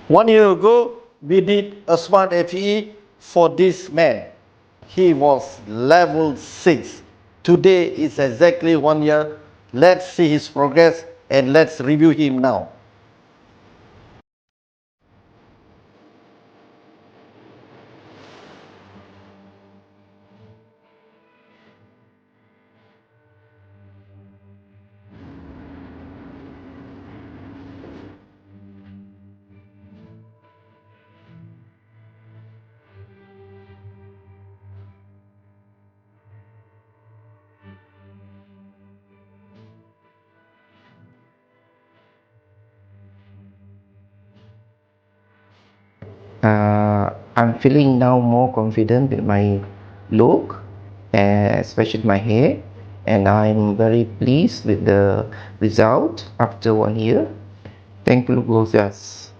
1 year ago, we did a SMART FUE for this man. He was level 6. Today is exactly 1 year. Let's see his progress and let's review him now. I'm feeling now more confident with my look, especially my hair, and I'm very pleased with the result after 1 year. Thank you, Glojas.